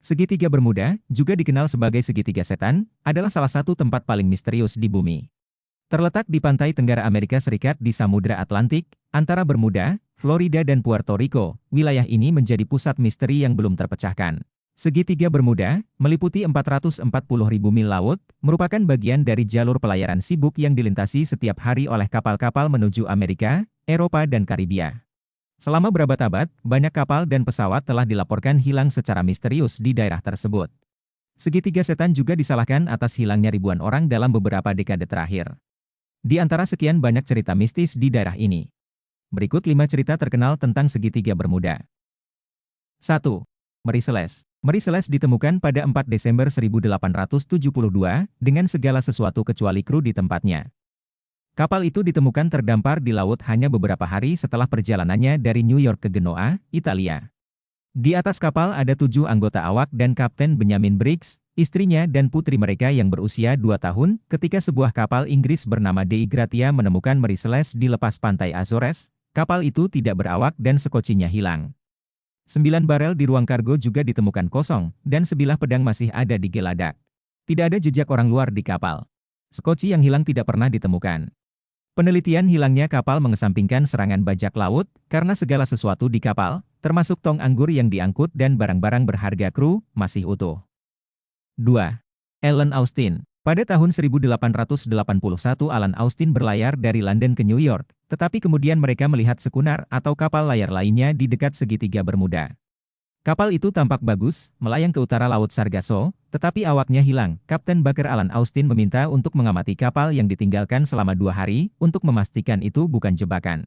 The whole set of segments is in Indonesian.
Segitiga Bermuda, juga dikenal sebagai segitiga setan, adalah salah satu tempat paling misterius di bumi. Terletak di pantai tenggara Amerika Serikat di Samudra Atlantik, antara Bermuda, Florida dan Puerto Rico, wilayah ini menjadi pusat misteri yang belum terpecahkan. Segitiga Bermuda, meliputi 440.000 mil laut, merupakan bagian dari jalur pelayaran sibuk yang dilintasi setiap hari oleh kapal-kapal menuju Amerika, Eropa dan Karibia. Selama berabad-abad, banyak kapal dan pesawat telah dilaporkan hilang secara misterius di daerah tersebut. Segitiga setan juga disalahkan atas hilangnya ribuan orang dalam beberapa dekade terakhir. Di antara sekian banyak cerita mistis di daerah ini, berikut 5 cerita terkenal tentang segitiga Bermuda. 1. Mary Celeste. Mary Celeste ditemukan pada 4 Desember 1872 dengan segala sesuatu kecuali kru di tempatnya. Kapal itu ditemukan terdampar di laut hanya beberapa hari setelah perjalanannya dari New York ke Genoa, Italia. Di atas kapal ada 7 anggota awak dan Kapten Benjamin Briggs, istrinya dan putri mereka yang berusia 2 tahun, ketika sebuah kapal Inggris bernama Dei Gratia menemukan Mary Celeste di lepas pantai Azores. Kapal itu tidak berawak dan sekocinya hilang. 9 barel di ruang kargo juga ditemukan kosong, dan sebilah pedang masih ada di geladak. Tidak ada jejak orang luar di kapal. Sekoci yang hilang tidak pernah ditemukan. Penelitian hilangnya kapal mengesampingkan serangan bajak laut, karena segala sesuatu di kapal, termasuk tong anggur yang diangkut dan barang-barang berharga kru, masih utuh. 2. Alan Austin. Pada tahun 1881 Alan Austin berlayar dari London ke New York, tetapi kemudian mereka melihat sekunar atau kapal layar lainnya di dekat segitiga Bermuda. Kapal itu tampak bagus, melayang ke utara Laut Sargasso, tetapi awaknya hilang. Kapten Baker Alan Austin meminta untuk mengamati kapal yang ditinggalkan selama 2 hari, untuk memastikan itu bukan jebakan.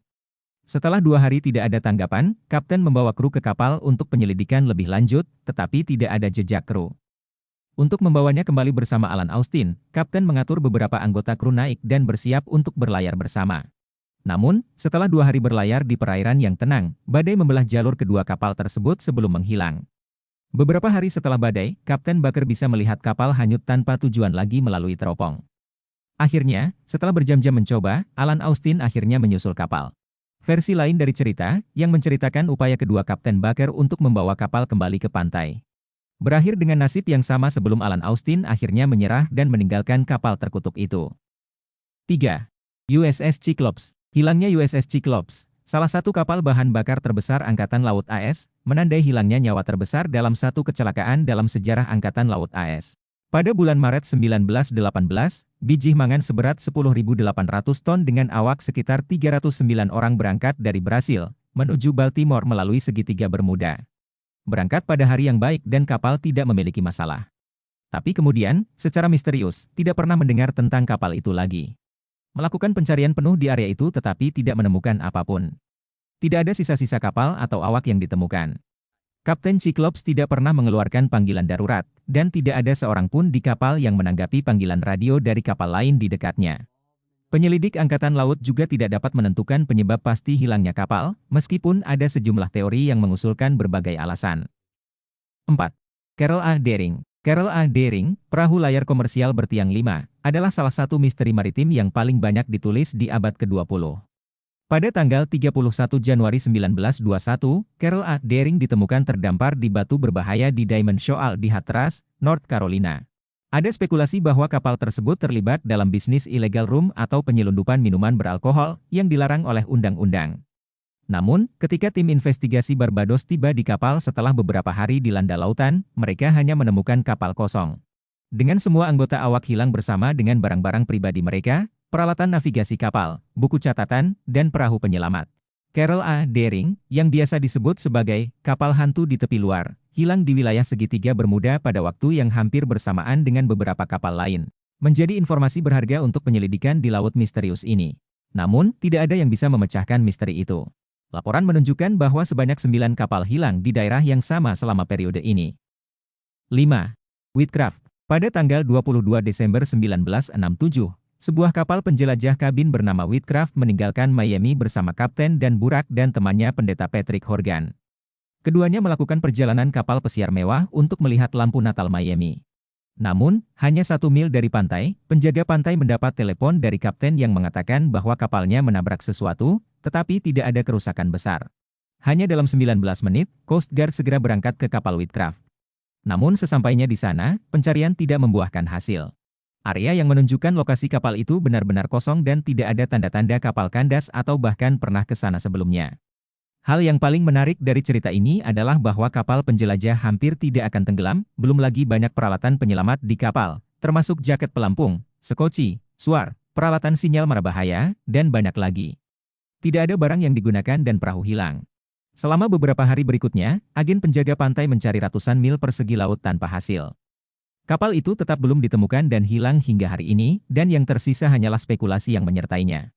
Setelah 2 hari tidak ada tanggapan, Kapten membawa kru ke kapal untuk penyelidikan lebih lanjut, tetapi tidak ada jejak kru. Untuk membawanya kembali bersama Alan Austin, Kapten mengatur beberapa anggota kru naik dan bersiap untuk berlayar bersama. Namun, setelah 2 hari berlayar di perairan yang tenang, badai membelah jalur kedua kapal tersebut sebelum menghilang. Beberapa hari setelah badai, Kapten Baker bisa melihat kapal hanyut tanpa tujuan lagi melalui teropong. Akhirnya, setelah berjam-jam mencoba, Alan Austin akhirnya menyusul kapal. Versi lain dari cerita, yang menceritakan upaya kedua Kapten Baker untuk membawa kapal kembali ke pantai, berakhir dengan nasib yang sama sebelum Alan Austin akhirnya menyerah dan meninggalkan kapal terkutuk itu. 3. USS Cyclops. Hilangnya USS Cyclops, salah satu kapal bahan bakar terbesar Angkatan Laut AS, menandai hilangnya nyawa terbesar dalam satu kecelakaan dalam sejarah Angkatan Laut AS. Pada bulan Maret 1918, biji mangan seberat 10.800 ton dengan awak sekitar 309 orang berangkat dari Brasil, menuju Baltimore melalui segitiga Bermuda. Berangkat pada hari yang baik dan kapal tidak memiliki masalah. Tapi kemudian, secara misterius, tidak pernah mendengar tentang kapal itu lagi. Melakukan pencarian penuh di area itu tetapi tidak menemukan apapun. Tidak ada sisa-sisa kapal atau awak yang ditemukan. Kapten Cyclops tidak pernah mengeluarkan panggilan darurat, dan tidak ada seorang pun di kapal yang menanggapi panggilan radio dari kapal lain di dekatnya. Penyelidik Angkatan Laut juga tidak dapat menentukan penyebab pasti hilangnya kapal, meskipun ada sejumlah teori yang mengusulkan berbagai alasan. 4. Carol A. Deering. Carol A. Deering, perahu layar komersial bertiang 5, adalah salah satu misteri maritim yang paling banyak ditulis di abad ke-20. Pada tanggal 31 Januari 1921, Carol A. Deering ditemukan terdampar di batu berbahaya di Diamond Shoal di Hatteras, North Carolina. Ada spekulasi bahwa kapal tersebut terlibat dalam bisnis illegal rum atau penyelundupan minuman beralkohol yang dilarang oleh undang-undang. Namun, ketika tim investigasi Barbados tiba di kapal setelah beberapa hari dilanda lautan, mereka hanya menemukan kapal kosong. Dengan semua anggota awak hilang bersama dengan barang-barang pribadi mereka, peralatan navigasi kapal, buku catatan, dan perahu penyelamat. Carol A. Deering, yang biasa disebut sebagai kapal hantu di tepi luar, hilang di wilayah segitiga Bermuda pada waktu yang hampir bersamaan dengan beberapa kapal lain. Menjadi informasi berharga untuk penyelidikan di laut misterius ini. Namun, tidak ada yang bisa memecahkan misteri itu. Laporan menunjukkan bahwa sebanyak 9 kapal hilang di daerah yang sama selama periode ini. 5. Whitcraft. Pada tanggal 22 Desember 1967, sebuah kapal penjelajah kabin bernama Whitcraft meninggalkan Miami bersama kapten dan burak dan temannya Pendeta Patrick Horgan. Keduanya melakukan perjalanan kapal pesiar mewah untuk melihat lampu Natal Miami. Namun, hanya 1 mil dari pantai, penjaga pantai mendapat telepon dari kapten yang mengatakan bahwa kapalnya menabrak sesuatu, tetapi tidak ada kerusakan besar. Hanya dalam 19 menit, Coast Guard segera berangkat ke kapal Whitcraft. Namun sesampainya di sana, pencarian tidak membuahkan hasil. Area yang menunjukkan lokasi kapal itu benar-benar kosong dan tidak ada tanda-tanda kapal kandas atau bahkan pernah ke sana sebelumnya. Hal yang paling menarik dari cerita ini adalah bahwa kapal penjelajah hampir tidak akan tenggelam, belum lagi banyak peralatan penyelamat di kapal, termasuk jaket pelampung, skoci, suar, peralatan sinyal berbahaya, dan banyak lagi. Tidak ada barang yang digunakan dan perahu hilang. Selama beberapa hari berikutnya, agen penjaga pantai mencari ratusan mil persegi laut tanpa hasil. Kapal itu tetap belum ditemukan dan hilang hingga hari ini, dan yang tersisa hanyalah spekulasi yang menyertainya.